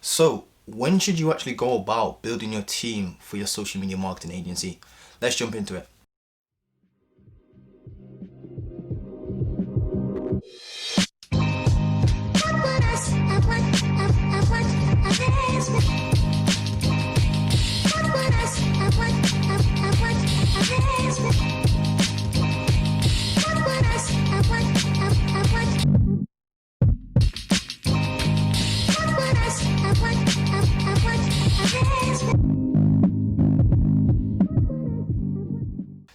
So, when should you actually go about building your team for your social media marketing agency? Let's jump into it.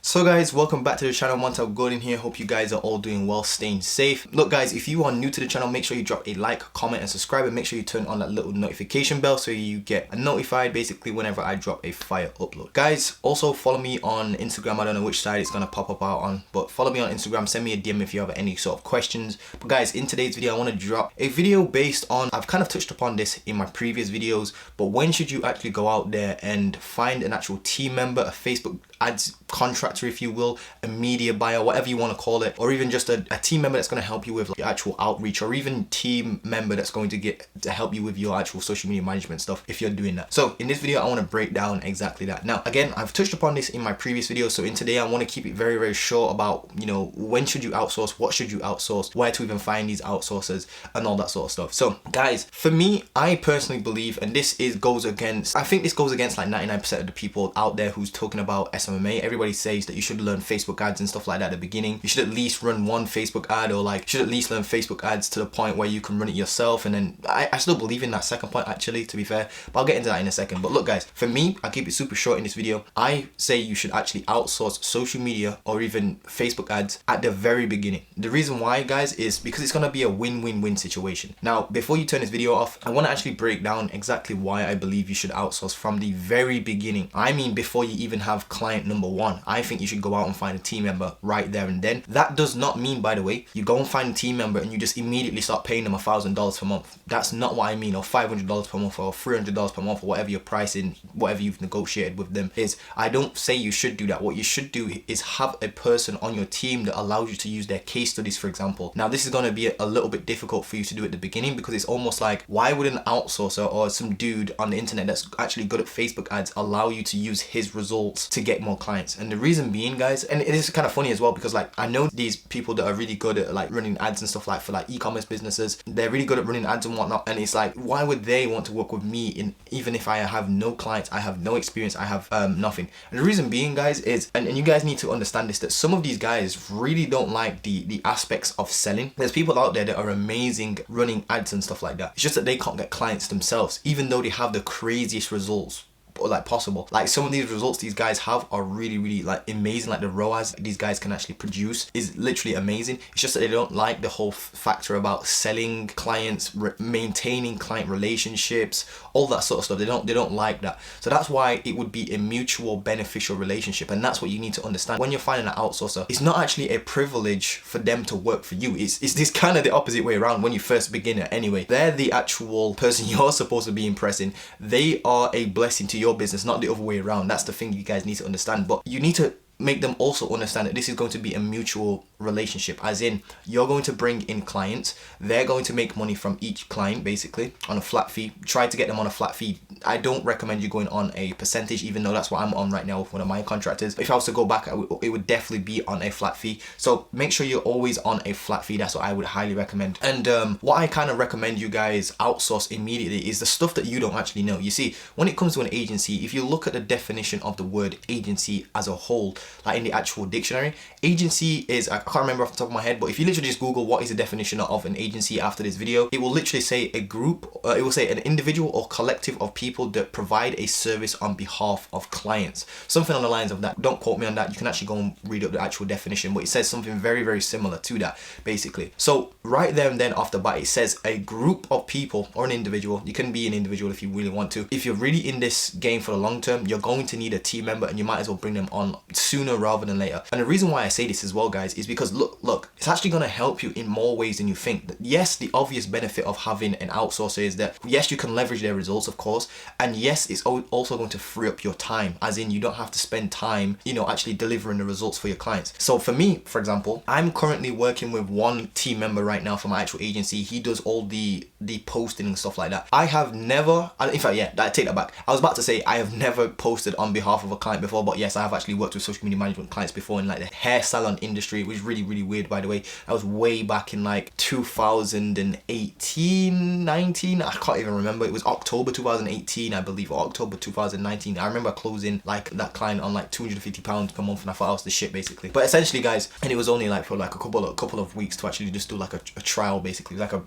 So guys, welcome back to the channel. Montel Gordon here. Hope you guys are all doing well, staying safe. Look guys, if you are new to the channel, make sure you drop a like, comment and subscribe, and make sure you turn on that little notification bell so you get notified basically whenever I drop a fire upload. Guys, also follow me on Instagram. I don't know which side it's gonna pop up out on, but follow me on Instagram. Send me a DM if you have any sort of questions. But guys, in today's video I want to drop a video based on, I've kind of touched upon this in my previous videos, but when should you actually go out there and find an actual team member, a Facebook ads contractor if you will, a media buyer, whatever you want to call it, or even just a team member that's going to help you with like, your actual outreach, or even team member that's going to help you with your actual social media management stuff if you're doing that. So in this video I want to break down exactly that. Now again, I've touched upon this in my previous video, so in today I want to keep it very, very short about, you know, when should you outsource, what should you outsource, where to even find these outsourcers and all that sort of stuff. So guys, for me, I personally believe, and this goes against like 99% of the people out there who's talking about SMMA. Everybody says that you should learn Facebook ads and stuff like that at the beginning. You should at least run one Facebook ad, or like should at least learn Facebook ads to the point where you can run it yourself. And then I still believe in that second point actually, to be fair, but I'll get into that in a second. But look guys, for me, I'll keep it super short in this video. I say you should actually outsource social media or even Facebook ads at the very beginning. The reason why guys is because it's going to be a win-win-win situation. Now before you turn this video off, I want to actually break down exactly why I believe you should outsource from the very beginning. I mean, before you even have client number one, I think you should go out and find a team member right there and then. That does not mean, by the way, you go and find a team member and you just immediately start paying them $1,000 per month. That's not what I mean, or $500 per month, or $300 per month, or whatever your pricing, whatever you've negotiated with them is. I don't say you should do that. What you should do is have a person on your team that allows you to use their case studies, for example. Now this is going to be a little bit difficult for you to do at the beginning, because it's almost like, why would an outsourcer or some dude on the internet that's actually good at Facebook ads allow you to use his results to get more clients? And the reason being guys, and it is kind of funny as well, because like I know these people that are really good at like running ads and stuff, like for like e-commerce businesses, they're really good at running ads and whatnot, and it's like, why would they want to work with me even if I have no clients, I have no experience, I have nothing? And the reason being guys is, and you guys need to understand this, that some of these guys really don't like the aspects of selling. There's people out there that are amazing running ads and stuff like that. It's just that they can't get clients themselves, even though they have the craziest results like possible. Like some of these results these guys have are really like amazing. Like the ROAS these guys can actually produce is literally amazing. It's just that they don't like the whole factor about selling clients, maintaining client relationships, all that sort of stuff. They don't like that. So that's why it would be a mutual beneficial relationship, and that's what you need to understand when you're finding an outsourcer. It's not actually a privilege for them to work for you. It's this kind of the opposite way around. When you first begin it anyway, they're the actual person you're supposed to be impressing. They are a blessing to your business, not the other way around. That's the thing you guys need to understand. But you need to make them also understand that this is going to be a mutual relationship, as in you're going to bring in clients, they're going to make money from each client basically on a flat fee. Try to get them on a flat fee. I don't recommend you going on a percentage, even though that's what I'm on right now with one of my contractors. If I was to go back, it would definitely be on a flat fee. So make sure you're always on a flat fee. That's what I would highly recommend. And what I kind of recommend you guys outsource immediately is the stuff that you don't actually know. You see, when it comes to an agency, if you look at the definition of the word agency as a whole, like in the actual dictionary, agency is, I can't remember off the top of my head, but if you literally just Google what is the definition of an agency after this video, it will literally say a group, it will say an individual or collective of people that provide a service on behalf of clients. Something on the lines of that. Don't quote me on that. You can actually go and read up the actual definition, but it says something very, very similar to that basically. So right there and then off the bat, it says a group of people or an individual. You can be an individual if you really want to. If you're really in this game for the long term, you're going to need a team member, and you might as well bring them on soon sooner rather than later. And the reason why I say this as well, guys, is because look, it's actually going to help you in more ways than you think. Yes, the obvious benefit of having an outsourcer is that yes, you can leverage their results, of course, and yes, it's also going to free up your time, as in you don't have to spend time, you know, actually delivering the results for your clients. So for me, for example, I'm currently working with one team member right now for my actual agency. He does all the posting and stuff like that. I have never, in fact, yeah, I take that back. I was about to say I have never posted on behalf of a client before, but yes, I have actually worked with social media management clients before in like the hair salon industry, which is really, really weird, by the way. That was way back in like 2018, 19, I can't even remember. It was October 2018, I believe, or October 2019. I remember closing like that client on like £250 per month, and I thought I was the shit, basically. But essentially, guys, and it was only like for like a couple of weeks to actually just do like a trial, basically, like a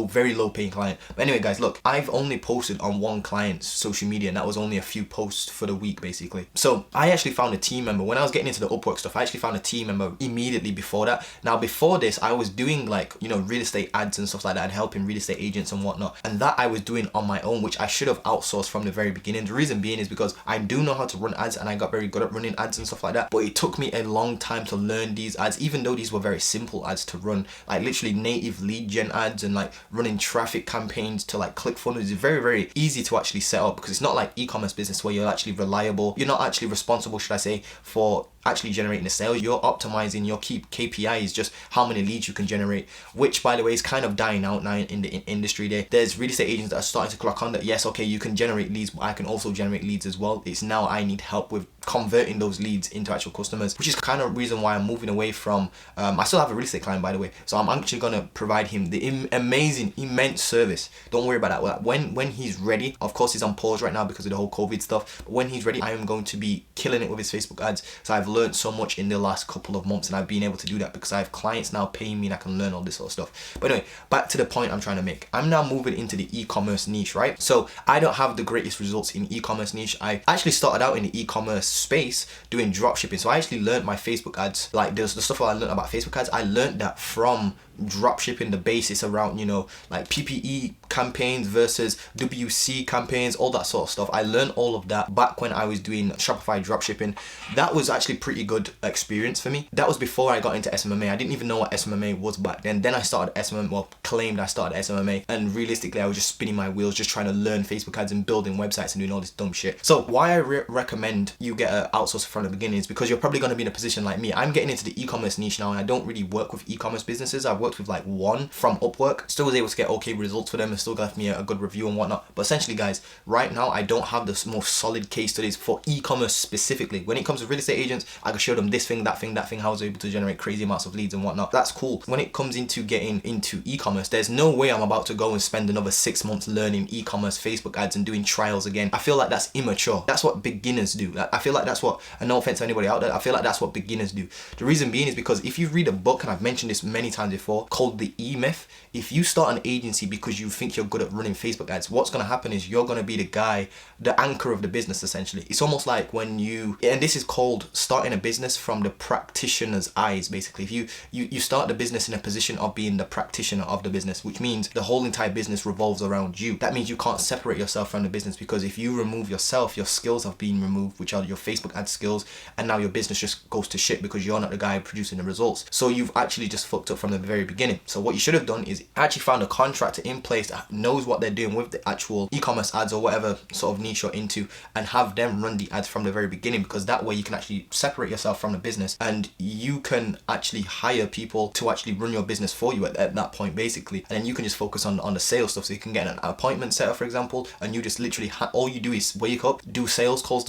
very low paying client. But anyway, guys, look, I've only posted on one client's social media, and that was only a few posts for the week, basically. So I actually found a team member when I was getting into the Upwork stuff. I actually found a team member immediately before that. Now, before this, I was doing like, you know, real estate ads and stuff like that, and helping real estate agents and whatnot, and that I was doing on my own, which I should have outsourced from the very beginning. The reason being is because I do know how to run ads, and I got very good at running ads and stuff like that, but it took me a long time to learn these ads, even though these were very simple ads to run, like literally native lead gen ads and like running traffic campaigns to like ClickFunnels. Is very, very easy to actually set up, because it's not like e-commerce business where you're actually reliable, you're not actually responsible, should I say, for actually generating the sales. You're optimizing your key KPIs, just how many leads you can generate, which, by the way, is kind of dying out now in the industry. There's real estate agents that are starting to clock on that, yes, okay, you can generate leads, but I can also generate leads as well. It's now I need help with converting those leads into actual customers, which is kind of reason why I'm moving away from, I still have a real estate client, by the way, so I'm actually going to provide him the amazing, immense service. Don't worry about that. When he's ready, of course he's on pause right now because of the whole COVID stuff, but when he's ready, I am going to be killing it with his Facebook ads. So I've learned so much in the last couple of months, and I've been able to do that because I have clients now paying me, and I can learn all this sort of stuff. But anyway, back to the point I'm trying to make. I'm now moving into the e-commerce niche, right? So I don't have the greatest results in e-commerce niche. I actually started out in the e-commerce space doing drop shipping. So I actually learned my Facebook ads, like the stuff I learned about Facebook ads, I learned that from drop shipping, the basis around, you know, like PPE campaigns versus WC campaigns, all that sort of stuff. I learned all of that back when I was doing Shopify drop shipping. That was actually pretty good experience for me. That was before I got into SMMA. I didn't even know what SMMA was back then. Then I started SMMA, well, claimed I started SMMA, and realistically I was just spinning my wheels, just trying to learn Facebook ads and building websites and doing all this dumb shit. So why I recommend you get an outsourcer from the beginning is because you're probably going to be in a position like me. I'm getting into the e-commerce niche now, and I don't really work with e-commerce businesses. I've worked with like one from Upwork, still was able to get okay results for them, and still left me a good review and whatnot. But essentially, guys, right now I don't have the most solid case studies for e-commerce specifically. When it comes to real estate agents, I can show them this thing, that thing, how I was able to generate crazy amounts of leads and whatnot. That's cool. When it comes into getting into e-commerce, there's no way I'm about to go and spend another 6 months learning e-commerce Facebook ads and doing trials again. I feel like that's immature. That's what beginners do. I feel like that's what, and no offense to anybody out there, I feel like that's what beginners do. The reason being is because if you read a book, and I've mentioned this many times before, called The E-Myth, if you start an agency because you think you're good at running Facebook ads, what's going to happen is you're going to be the guy, the anchor of the business, essentially. It's almost like when you, and this is called starting a business from the practitioner's eyes, basically. If you start the business in a position of being the practitioner of the business, which means the whole entire business revolves around you. That means you can't separate yourself from the business, because if you remove yourself, your skills have been removed, which are your Facebook ad skills, and now your business just goes to shit because you're not the guy producing the results. So you've actually just fucked up from the very beginning. So what you should have done is actually found a contractor in place that knows what they're doing with the actual e-commerce ads or whatever sort of niche you're into, and have them run the ads from the very beginning, because that way you can actually separate yourself from the business, and you can actually hire people to actually run your business for you at that point, basically. And then you can just focus on the sales stuff. So you can get an appointment set up, for example, and you just literally all you do is wake up, do sales calls,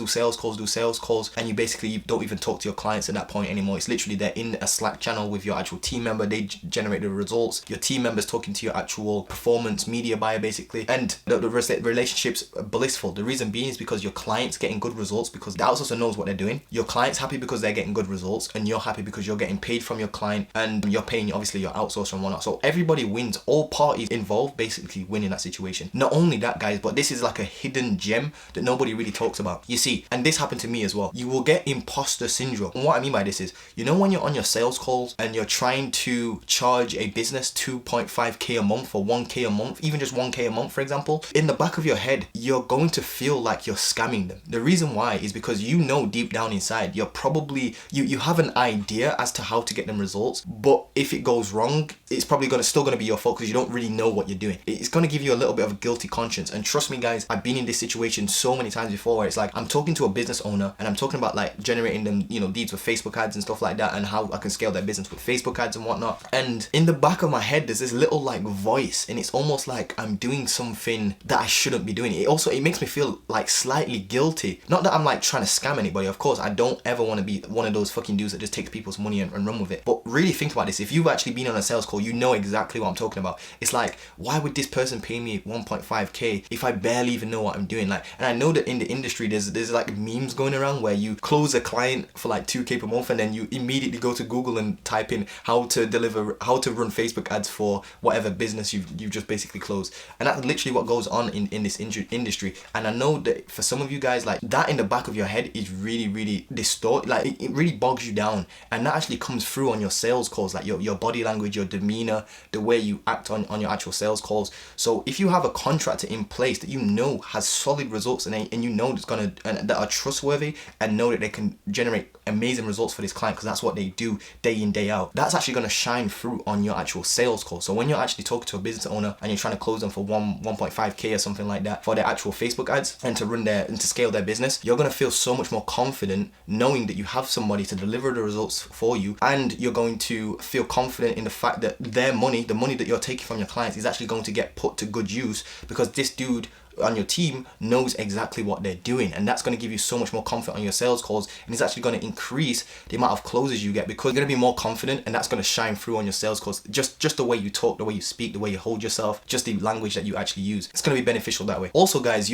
and you basically don't even talk to your clients at that point anymore. It's literally they're in a Slack channel with your actual team member. They generate the results. Your team member's talking to your actual performance media buyer, basically, and the relationship's blissful. The reason being is because your client's getting good results because the outsourcer knows what they're doing. Your client's happy because they're getting good results, and you're happy because you're getting paid from your client, and you're paying obviously your outsourcer and whatnot. So everybody wins. All parties involved basically win in that situation. Not only that, guys, but this is like a hidden gem that nobody really talks about. You see, and this happened to me as well. You will get imposter syndrome. And what I mean by this is, you know, when you're on your sales calls and you're trying to charge charge a business 2.5k a month or 1k a month, even just 1k a month, for example, in the back of your head, you're going to feel like you're scamming them. The reason why is because you know deep down inside, you're probably, you have an idea as to how to get them results, but if it goes wrong, it's probably still gonna be your fault because you don't really know what you're doing. It's gonna give you a little bit of a guilty conscience. And trust me guys, I've been in this situation so many times before where it's like, I'm talking to a business owner and I'm talking about like generating them, you know, leads with Facebook ads and stuff like that, and how I can scale their business with Facebook ads and whatnot. And in the back of my head, there's this little like voice, and it's almost like I'm doing something that I shouldn't be doing. It makes me feel like slightly guilty. Not that I'm like trying to scam anybody, of course. I don't ever want to be one of those fucking dudes that just takes people's money and run with it. But really think about this. If you've actually been on a sales call, you know exactly what I'm talking about. It's like, why would this person pay me 1.5k if I barely even know what I'm doing? Like, and I know that in the industry there's like memes going around where you close a client for like 2k per month and then you immediately go to Google and type in how to run Facebook ads for whatever business you've just basically closed. And that's literally what goes on in this industry. And I know that for some of you guys, like that in the back of your head is really distorted. Like it really bogs you down, and that actually comes through on your sales calls, like your body language, your demeanor, the way you act on your actual sales calls. So if you have a contractor in place that you know has solid results and you know that are trustworthy and know that they can generate amazing results for this client because that's what they do day in day out, that's actually going to shine through on your actual sales call. So when you're actually talking to a business owner and you're trying to close them for 1.5k or something like that for their actual Facebook ads and to scale their business, you're going to feel so much more confident knowing that you have somebody to deliver the results for you, and you're going to feel confident in the fact that their money, the money that you're taking from your clients, is actually going to get put to good use because this dude on your team knows exactly what they're doing. And that's going to give you so much more confidence on your sales calls, and it's actually going to increase the amount of closes you get because you're going to be more confident, and that's going to shine through on your sales calls. Just the way you talk, the way you speak, the way you hold yourself, just the language that you actually use, it's going to be beneficial that way. Also guys,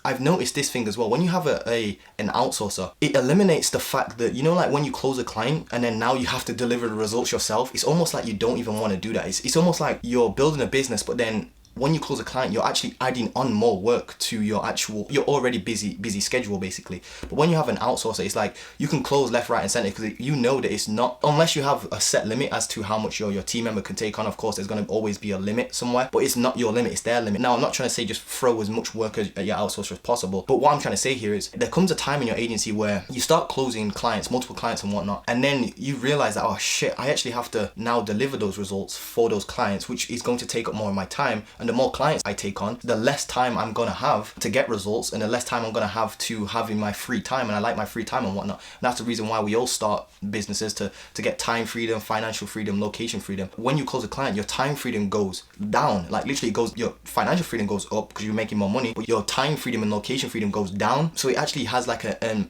I've noticed this thing as well, when you have an outsourcer, it eliminates the fact that, you know, like when you close a client and then now you have to deliver the results yourself, it's almost like you don't even want to do that. It's almost like you're building a business, but then when you close a client, you're actually adding on more work to your already busy schedule basically. But when you have an outsourcer, it's like you can close left, right and center because you know that it's not, unless you have a set limit as to how much your team member can take on. Of course, there's going to always be a limit somewhere, but it's not your limit, it's their limit. Now, I'm not trying to say just throw as much work at your outsourcer as possible, but what I'm trying to say here is there comes a time in your agency where you start closing clients, multiple clients and whatnot, and then you realize that, oh shit, I actually have to now deliver those results for those clients, which is going to take up more of my time. And the more clients I take on, the less time I'm gonna have to get results, and the less time I'm gonna have to have in my free time. And I like my free time and whatnot. And that's the reason why we all start businesses, to get time freedom, financial freedom, location freedom. When you close a client, your time freedom goes down. Like literally it goes, your financial freedom goes up because you're making more money, but your time freedom and location freedom goes down. So it actually has like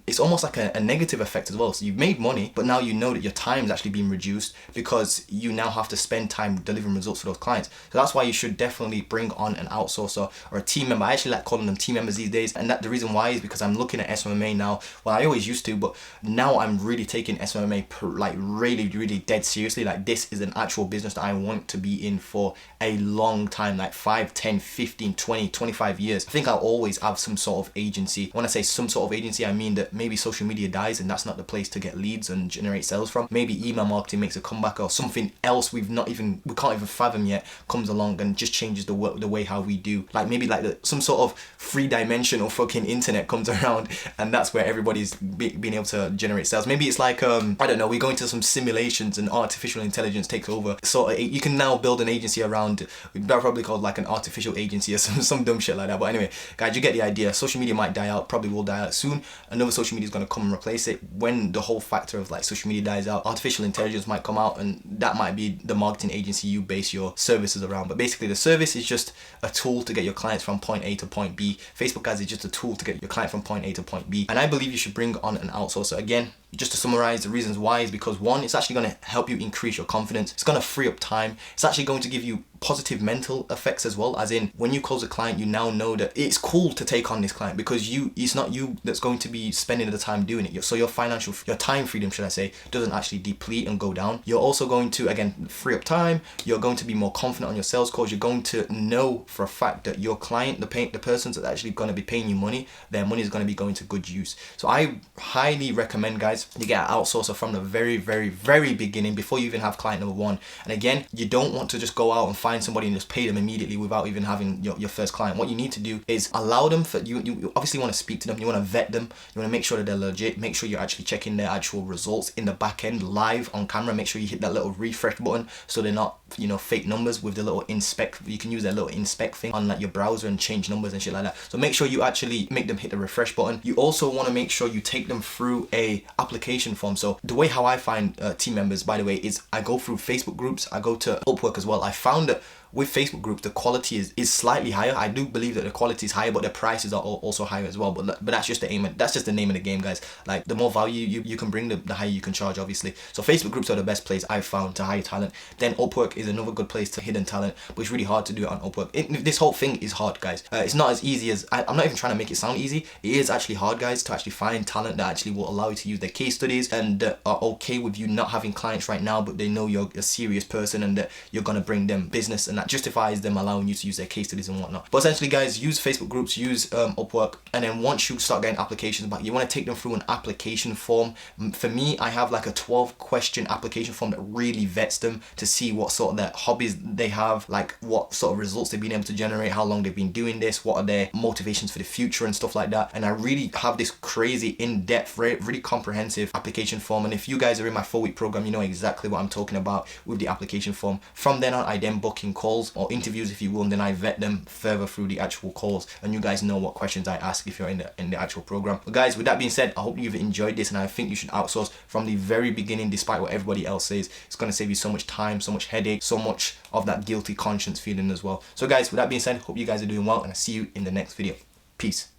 it's almost like a negative effect as well. So you've made money, but now you know that your time is actually being reduced because you now have to spend time delivering results for those clients. So that's why you should definitely bring on an outsourcer or a team member. I actually like calling them team members these days, and the reason why is because I'm looking at SMMA now. Well, I always used to, but now I'm really taking SMMA like really dead seriously. Like this is an actual business that I want to be in for a long time, like 5, 10, 15, 20, 25 years. I think I'll always have some sort of agency. When I say some sort of agency, I mean that maybe social media dies and that's not the place to get leads and generate sales from. Maybe email marketing makes a comeback, or something else we can't even fathom yet comes along and just changes the way how we do. Like maybe like some sort of 3-dimensional fucking internet comes around, and that's where everybody's being able to generate sales. Maybe it's like I don't know, we go into some simulations and artificial intelligence takes over. So you can now build an agency around, probably called like an artificial agency or some dumb shit like that. But anyway, guys, you get the idea. Social media might die out, probably will die out soon. Another social media is going to come and replace it. When the whole factor of like social media dies out, artificial intelligence might come out, and that might be the marketing agency you base your services around. But basically the service is just a tool to get your clients from point A to point B. Facebook ads is just a tool to get your client from point A to point B. And I believe you should bring on an outsourcer. Again, just to summarize the reasons why is because one, it's actually going to help you increase your confidence. It's going to free up time. It's actually going to give you positive mental effects as well, as in when you close a client, you now know that it's cool to take on this client because it's not you that's going to be spending the time doing it. So your time freedom, should I say, doesn't actually deplete and go down. You're also going to, again, free up time. You're going to be more confident on your sales calls. You're going to know for a fact that your client, the persons that are actually going to be paying you money, their money is going to be going to good use. So I highly recommend, guys, guys, you get an outsourcer from the very beginning, before you even have client number one. And again, you don't want to just go out and find somebody and just pay them immediately without even having your first client. What you need to do is allow them for you obviously want to speak to them, you want to vet them, you want to make sure that they're legit, make sure you're actually checking their actual results in the back end live on camera. Make sure you hit that little refresh button so they're not, you know, fake numbers with the little inspect. You can use that little inspect thing on like your browser and change numbers and shit like that. So make sure you actually make them hit the refresh button. You also want to make sure you take them through a application form. So the way how I find team members, by the way, is I go through Facebook groups, I go to Upwork as well. I found that with Facebook groups, the quality is slightly higher. I do believe that the quality is higher, but the prices are also higher as well. But that's just the aim. That's just the name of the game, guys. Like, the more value you can bring, the higher you can charge, obviously. So Facebook groups are the best place I've found to hire talent. Then Upwork is another good place to hidden talent, but it's really hard to do it on Upwork. This whole thing is hard, guys. It's not as easy as I'm not even trying to make it sound easy. It is actually hard, guys, to actually find talent that actually will allow you to use their case studies and are okay with you not having clients right now, but they know you're a serious person and that you're gonna bring them business, and that justifies them allowing you to use their case studies and whatnot. But essentially, guys, use Facebook groups, use Upwork, and then once you start getting applications back, you want to take them through an application form. For me, I have like a 12-question application form that really vets them to see what sort of their hobbies they have, like what sort of results they've been able to generate, how long they've been doing this, what are their motivations for the future and stuff like that. And I really have this crazy in-depth, really comprehensive application form. And if you guys are in my 4-week program, you know exactly what I'm talking about with the application form. From then on, I then book in calls or interviews, if you will, and then I vet them further through the actual calls, and you guys know what questions I ask if you're in the actual program. But guys, with that being said, I hope you've enjoyed this, and I think you should outsource from the very beginning, despite what everybody else says. It's going to save you so much time, so much headache, so much of that guilty conscience feeling as well. So guys, with that being said, hope you guys are doing well, and I'll see you in the next video. Peace.